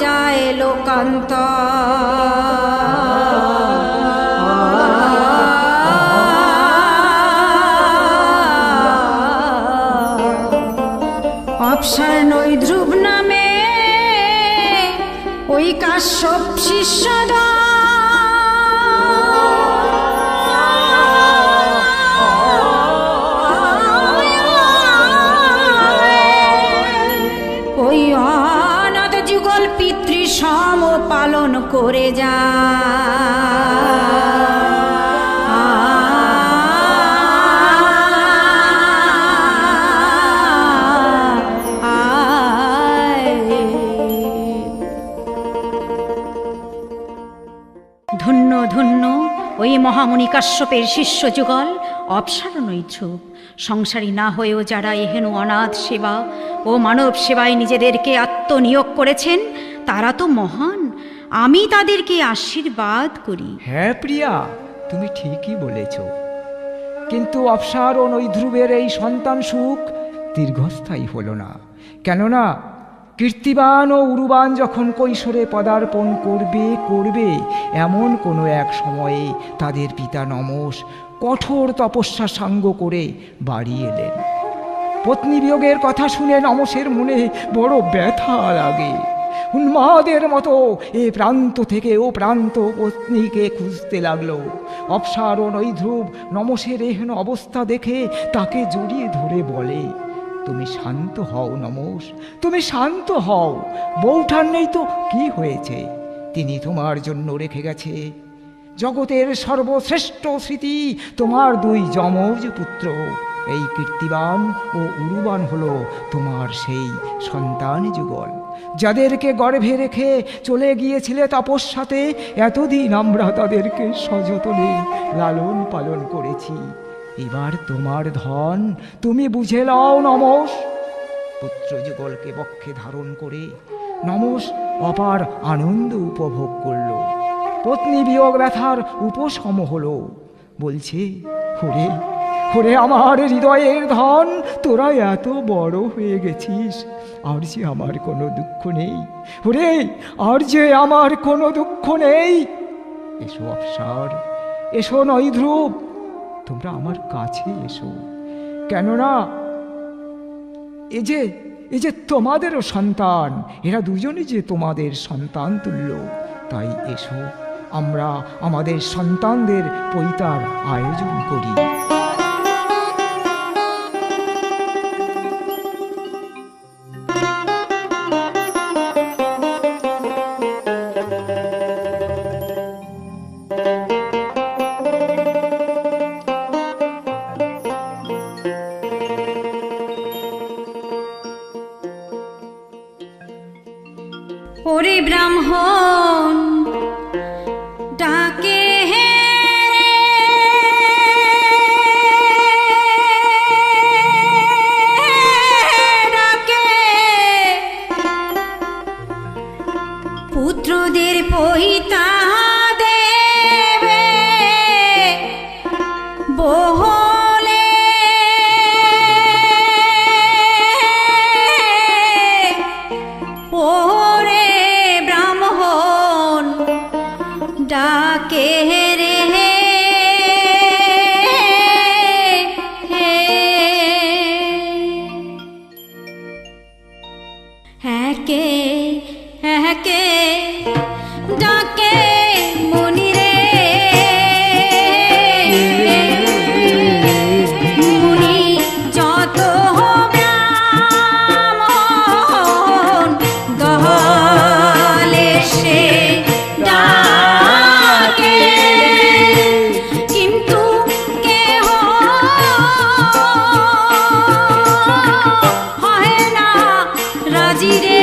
যায় লোকান্ত অপসর নই ধ্রুব নামে ওই কাশ্যপ শিষ্যদা ওই অনাথ যুগল পিতৃ সম পালন করে যা ধন্য ধন্য ওই মহামুনি কাশ্যপের শিষ্য যুগল অপসারণই ধ্রুব। সংসারী না হয়েও যারা এহেন অনাথ সেবা ও মানব সেবায় নিজেদেরকে আত্মনিয়োগ করেছেন তারা তো মহান। আমি তাদেরকে আশীর্বাদ করি। হ্যাঁ প্রিয়া, তুমি ঠিকই বলেছ। কিন্তু অপসার ও নৈধ্রুবের এই সন্তান সুখ দীর্ঘস্থায়ী হলো না। কেননা কীর্তিবান ও উরুবান যখন কৈশোরে পদার্পণ করবে এমন কোনো এক সময়ে তাদের পিতা নমস কঠোর তপস্যা সাঙ্গ করে বাড়ি এলেন। পত্নী বিয়োগের কথা শুনে নমসের মনে বড় ব্যথা লাগে। উন্মাদের মতো এ প্রান্ত থেকে ও প্রান্ত পত্নীকে খুঁজতে লাগলো। অপসার ও নৈধ্রুব নমসের এহেন অবস্থা দেখে তাকে জড়িয়ে ধরে বলে, তুমি শান্ত হও নমস, তুমি শান্ত হও। বউঠান নেই তো কি হয়েছে? তিনি তোমার জন্য রেখে গেছে জগতের সর্বশ্রেষ্ঠ স্মৃতি, তোমার দুই যমজ পুত্র। এই কীর্তিবান ও উরুবান হলো তোমার সেই সন্তান যুগল, যাদেরকে গর্ভে রেখে চলে গিয়েছিলে তপস্যাতে। এতদিন আমরা তাদেরকে সযতনে লালন পালন করেছি। এবার তোমার ধন, তুমি বুঝে লও নমস। পুত্র যুগলকে বক্ষে ধারণ করে নমস অপার আনন্দ উপভোগ করল। পত্নী বিয়োগ ব্যথার উপশম হলো। বলছে, ওরে ওরে আমার হৃদয়ের ধন, তোরা এত বড় হয়ে গেছিস, আর যে আমার কোনো দুঃখ নেই। ওরে আর যে আমার কোনো দুঃখ নেই। এসো অপসার, এসো নৈধ্রুব, তোমরা আমার কাছে এসো। কেননা এ যে তোমাদেরও সন্তান, এরা দুজনই যে তোমাদের সন্তান তুল্য। তাই এসো, আমরা আমাদের সন্তানদের পৈতার আয়োজন করি। ওরে ব্রাহ্মণ ডাকে হে ডাকে, পুত্রদের পৈতা দেবে বহলে। ওরে ব্রাহ্মণ ডাকে রে একে একে ডাকে মুনি রে। মুনি যত ব্রাহ্মণ দলে সে ডাকে, কিন্তু কেহ হয় না রাজি রে।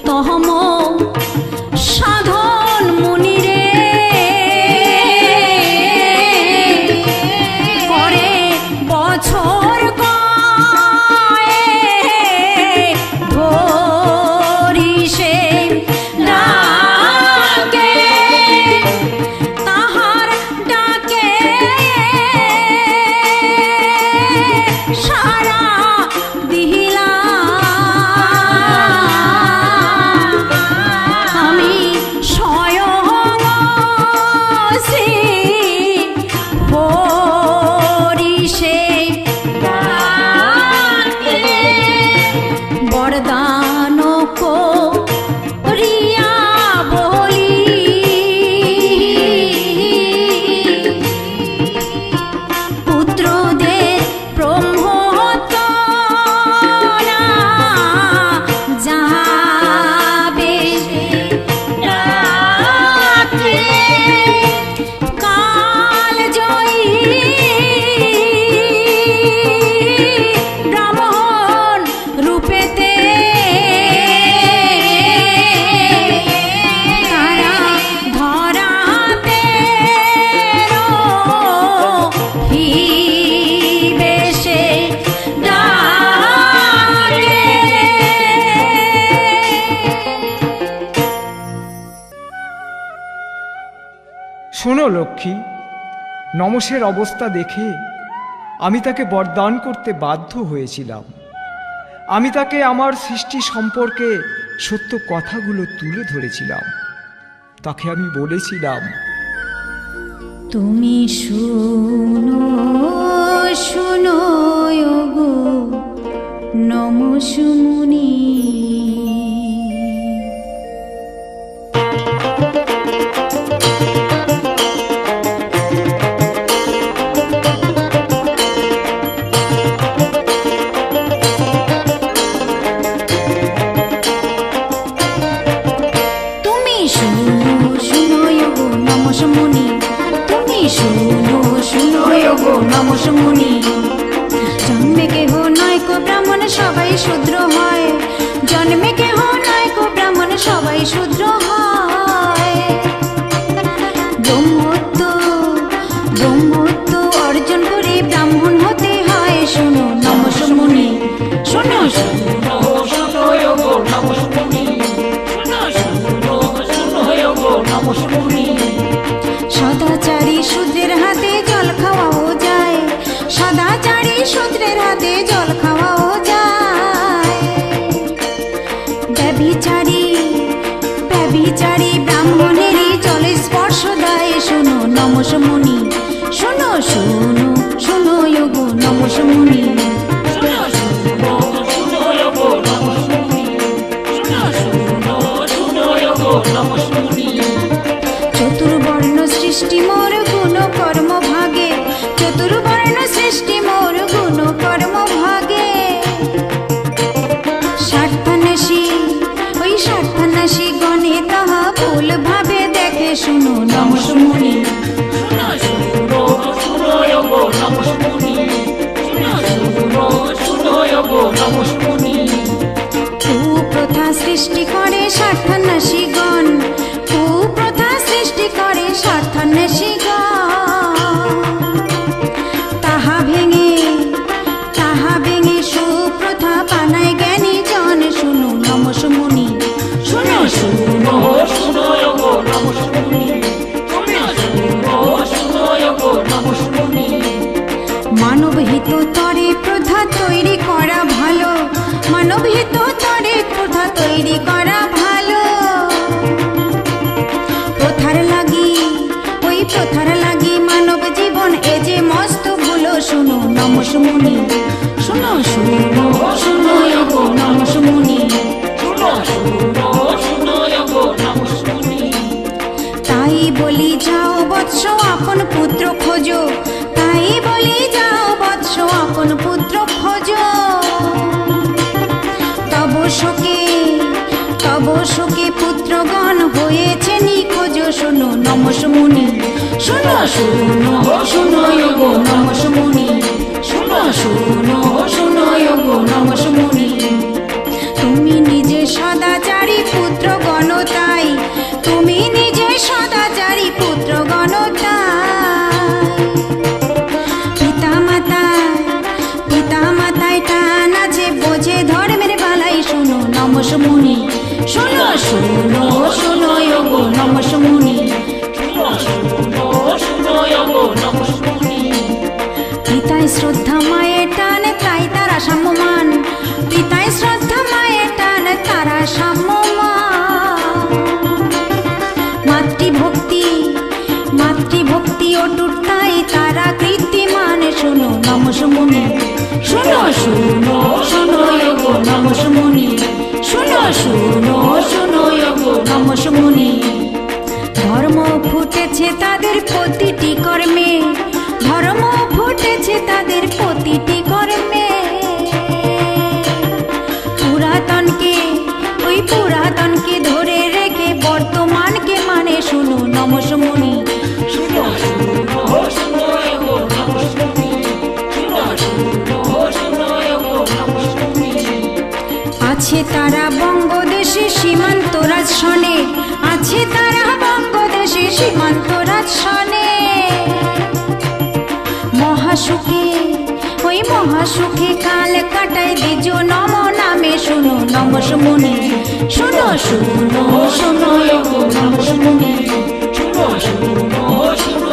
তহম সাধন মুনিরে করে বছর কয়েক ধরি সে ডাকে, তাহার ডাকে সারা দিলাম আমি স্বয়ং শ্রী হরি সে ডাকে বরদান করিয়া বলি পুত্রদের ব্রহ্মত্বরা যাবে ডাকে কাল জয়ী ব্রাহ্মণ রূপেতে তারা ধরাতে রহিবে সে ডাকে। শোনো লক্ষ্মী, নমসের অবস্থা দেখে আমি তাকে বরদান করতে বাধ্য হয়েছিলাম। আমি তাকে আমার সৃষ্টি সম্পর্কে সত্য কথাগুলো তুলে ধরেছিলাম। তাকে আমি বলেছিলাম, তুমি শুনো শুনো ওগো নমঃ-মুনি, তুমি শুনো শুনো ওগো নমঃ-মুনি, তুমি শুনো শুনো ওগো নমঃ-মুনি। জন্মে কেহ নয় কো ব্রাহ্মণ সবাই শূদ্র হয়, জন্মে কেহ নয় কো ব্রাহ্মণ সবাই শূদ্র হয়। ব্রহ্মত্ব ব্রহ্মত্ব অর্জন করে ব্রাহ্মণ হতে হয়। শোনো নমঃ-মুনি, শোনো শোনো শোনো ওগো নমঃ-মুনি, শোনো শোনো শোনো ওগো নমঃ-মুনি। সদাচারী শূদ্রের হাতে জল খাওয়াও যায়, সদাচারী শূদ্রের হাতে জল খাওয়াও যায়। ব্যভিচারী ব্যভিচারী ব্রাহ্মণেরই জলে স্পর্শ দেয়। শোনো নমঃ-মুনি, শোনো শোনো শোনো ওগো নমঃ-মুনি, শোনো শোনো শোনো ওগো নমঃ-মুনি, শোনো শোনো শোনো ওগো নমঃ-মুনি। চতুর্বর্ণ সৃষ্টি মোর গুণ কর্ম ভাগে, চতুর্বর্ণ সৃষ্টি মোর গুণ কর্ম ভাগে। স্বার্থান্বেষী ওই স্বার্থান্বেষী গণে তাহা ভুল ভাবে দেখে। শুনো নমঃ-মুনি, শোনো শোনো শোনো ওগো নমঃ-মুনি, শোনো শোনো শোনো ওগো নমঃ-মুনি। কুপ্রথা সৃষ্টি করে স্বার্থান্বেষীগণ, কুপ্রথা সৃষ্টি করে স্বার্থান্বেষীগণ। তাহা ভেঙে সুপ্রথা বানায় জ্ঞানী জন। শুনো নমঃ-মুনি, শোনো শোনো শোনো ওগো নমঃ-মুনি, শোনো শোনো শোনো ওগো নমঃ-মুনি। মানব হিত তরে প্রথা তৈরি করা ভালো, মানব হিত তরে প্রথা তৈরি করা ভালো। প্রথার লাগি ওই প্রথার লাগি মানব জীবন এ যে মস্ত ভুলো। শোনো নমঃ-মুনি, শোনো শোনো শোনো ওগো নমঃ-মুনি, শোনো শোনো শোনো ওগো নমঃ-মুনি। তাই বলি যাও বৎস আপন পুত্র খোঁজো, তাই বলি যাও বৎস আপন পুত্র খোঁজো। তব শোকে পুত্রগণ হয়েছে নিখোঁজ। শোনো নমঃ-মুনি, শোনো শোনো শোনো ওগো নমঃ-মুনি, শোনো শোনো শোনো ওগো নমঃ-মুনি। তুমি নিজে সদাচার নমসমুনি। ধর্ম ফুটেছে তাদের প্রতিটি কর্মে, ধর্ম ফুটেছে তাদের প্রতিটি কর্মে। পুরাতনকে ওই পুরাতনকে ধরে রেখে বর্তমানকে মানে শুনো নমসমুনি। আছে তারা বঙ্গদেশে সীমান্তরাজ শনে, আছে তারা বঙ্গদেশে সীমান্তরাজ শনে। মহাসুখে ওই মহাসুখে কাল কাটায় দ্বিজ নম নামে শুনো নমসমুনি। শুনো শুনো শুনো নমসমুনি। শুনো শুনো শুনো।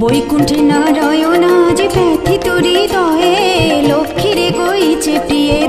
বৈকুণ্ঠে নারায়ণ আজ ব্যথিত হৃদয়ে লক্ষ্মীরে গইছে প্রিয়ে।